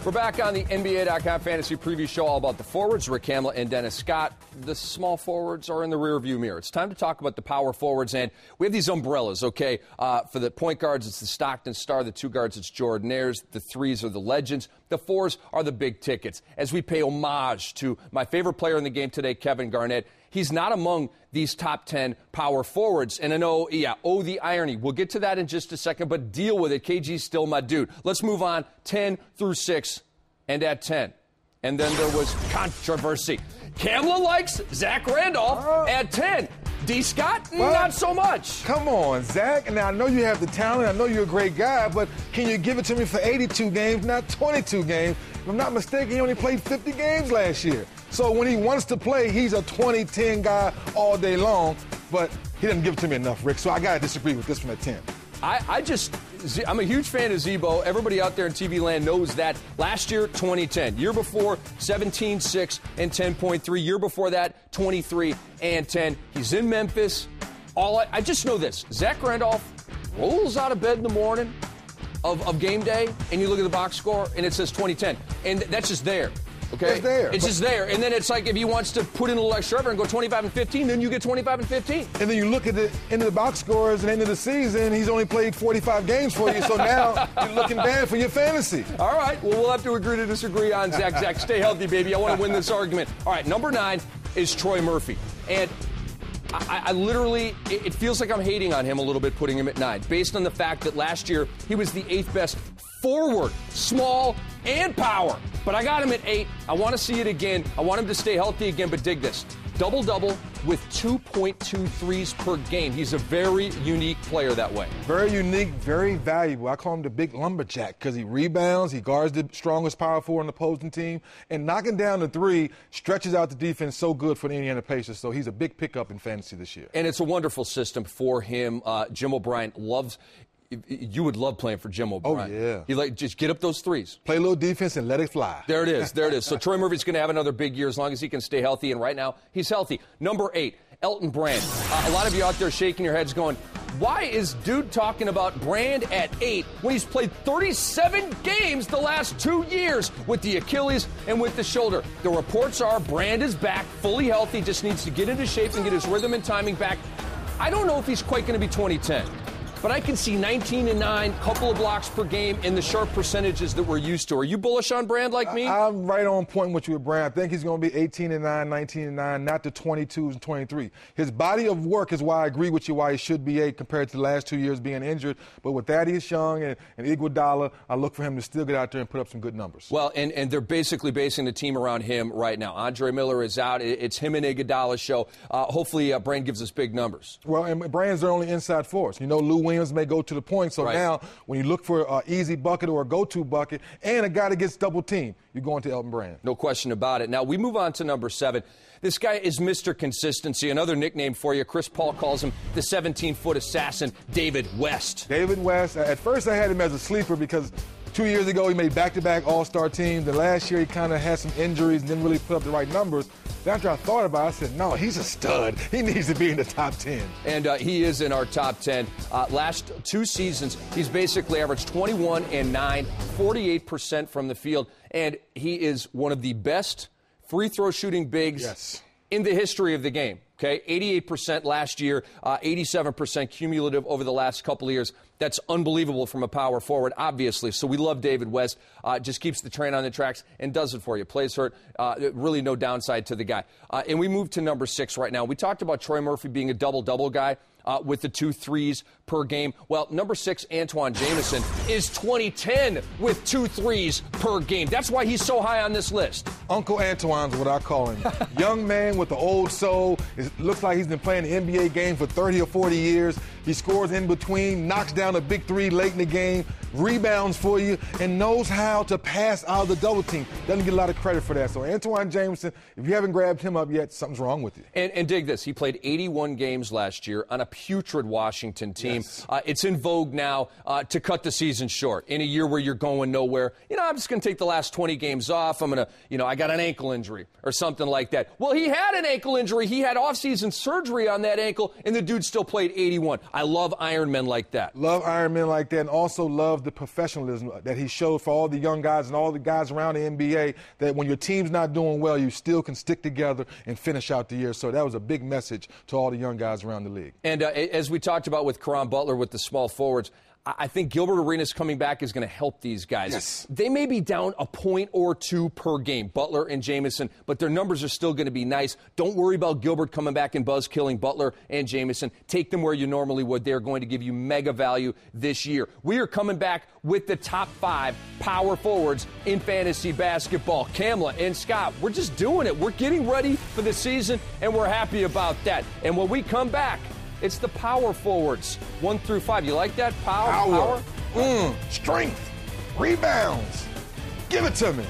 We're back on the NBA.com Fantasy Preview Show, all about the forwards, Rick Kamla and Dennis Scott. The small forwards are in the rearview mirror. It's time to talk about the power forwards, and we have these umbrellas, okay? For the point guards, it's the Stockton Star. The two guards, it's Jordan Ayers. The threes are the legends. The fours are the big tickets. As we pay homage to my favorite player in the game today, Kevin Garnett, he's not among these top 10 power forwards. And I know, the irony. We'll get to that in just a second, but deal with it. KG's still my dude. Let's move on 10 through 6 and at 10. And then there was controversy. Kamla likes Zach Randolph at 10. D. Scott, not so much. Come on, Zach. Now, I know you have the talent. I know you're a great guy, but can you give it to me for 82 games, not 22 games? If I'm not mistaken, he only played 50 games last year. So when he wants to play, he's a 20-10 guy all day long, but he doesn't give it to me enough, Rick. So I got to disagree with this one at 10. I'm a huge fan of Zebo. Everybody out there in TV land knows that. Last year, 2010. Year before, 17-6 and 10.3. Year before that, 23 and 10. He's in Memphis. I just know this. Zach Randolph rolls out of bed in the morning of game day, and you look at the box score, and it says 2010. And that's just there. Okay? It's there. It's just there. And then it's like if he wants to put in a little extra effort and go 25 and 15, then you get 25 and 15. And then you look at the end of the box scores and end of the season, he's only played 45 games for you, so now you're looking bad for your fantasy. All right. Well, we'll have to agree to disagree on Zach. Zach, stay healthy, baby. I want to win this argument. All right, number 9 is Troy Murphy. And I literally, it feels like I'm hating on him a little bit, putting him at 9, based on the fact that last year he was the 8th best forward, small and power. But I got him at 8. I want to see it again. I want him to stay healthy again, but dig this. Double-double with 2.2 threes per game. He's a very unique player that way. Very unique, very valuable. I call him the big lumberjack because he rebounds, he guards the strongest power forward on the opposing team, and knocking down the three stretches out the defense so good for the Indiana Pacers. So he's a big pickup in fantasy this year. And it's a wonderful system for him. Jim O'Brien loves. You would love playing for Jim O'Brien. Oh, yeah. Just get up those threes. Play a little defense and let it fly. There it is. There it is. So Troy Murphy's going to have another big year as long as he can stay healthy, and right now he's healthy. Number 8, Elton Brand. A lot of you out there shaking your heads going, why is dude talking about Brand at 8 when he's played 37 games the last 2 years with the Achilles and with the shoulder? The reports are Brand is back, fully healthy, just needs to get into shape and get his rhythm and timing back. I don't know if he's quite going to be 2010. But I can see 19 and 9, couple of blocks per game, and the sharp percentages that we're used to. Are you bullish on Brand like me? I'm right on point with you with Brand. I think he's going to be 18 and 9, 19 and 9, not the 22s and 23. His body of work is why I agree with you why he should be 8 compared to the last 2 years being injured. But with Thaddeus Young and Iguodala, I look for him to still get out there and put up some good numbers. Well, and they're basically basing the team around him right now. Andre Miller is out. It's him and Iguodala's show. Hopefully, Brand gives us big numbers. Well, and Brand's their only inside force. You know, Lou Williams may go to the point. So now, when you look for an easy bucket or a go-to bucket and a guy that gets double-teamed, you're going to Elton Brand. No question about it. Now, we move on to number 7. This guy is Mr. Consistency. Another nickname for you. Chris Paul calls him the 17-foot assassin, David West. David West. At first, I had him as a sleeper because 2 years ago, he made back-to-back All-Star teams. And last year, he kind of had some injuries and didn't really put up the right numbers. After I thought about it, I said, no, he's a stud. He needs to be in the top 10. And he is in our top 10. Last 2 seasons, he's basically averaged 21 and 9, 48% from the field. And he is one of the best free throw shooting bigs in the history of the game. Okay, 88% last year, 87% cumulative over the last couple of years. That's unbelievable from a power forward, obviously. So we love David West. Just keeps the train on the tracks and does it for you. Plays hurt. Really no downside to the guy. And we move to number 6 right now. We talked about Troy Murphy being a double-double guy with the 2 threes per game. Well, number 6, Antawn Jamison, is 2010 with 2 threes per game. That's why he's so high on this list. Uncle Antoine's what I call him. Young man with the old soul. It looks like he's been playing the NBA game for 30 or 40 years. He scores in between, knocks down a big 3 late in the game, rebounds for you, and knows how to pass out of the double team. Doesn't get a lot of credit for that. So Antawn Jamison, if you haven't grabbed him up yet, something's wrong with you. And dig this. He played 81 games last year on a putrid Washington team. Yes. It's in vogue now to cut the season short in a year where you're going nowhere. I'm just going to take the last 20 games off. I'm going to, I got an ankle injury or something like that. Well, he had an ankle injury. He had off-season surgery on that ankle, and the dude still played 81. I love Iron Men like that. Love Iron Men like that, and also love love the professionalism that he showed for all the young guys and all the guys around the NBA, that when your team's not doing well, you still can stick together and finish out the year. So that was a big message to all the young guys around the league. And as we talked about with Caron Butler with the small forwards, I think Gilbert Arenas coming back is going to help these guys. Yes. They may be down a point or two per game, Butler and Jamison, but their numbers are still going to be nice. Don't worry about Gilbert coming back and buzz-killing Butler and Jamison. Take them where you normally would. They're going to give you mega value this year. We are coming back with the top 5 power forwards in fantasy basketball. Kamla and Scott, we're just doing it. We're getting ready for the season, and we're happy about that. And when we come back, it's the power forwards, 1 through 5. You like that? Power. Strength. Rebounds. Give it to me.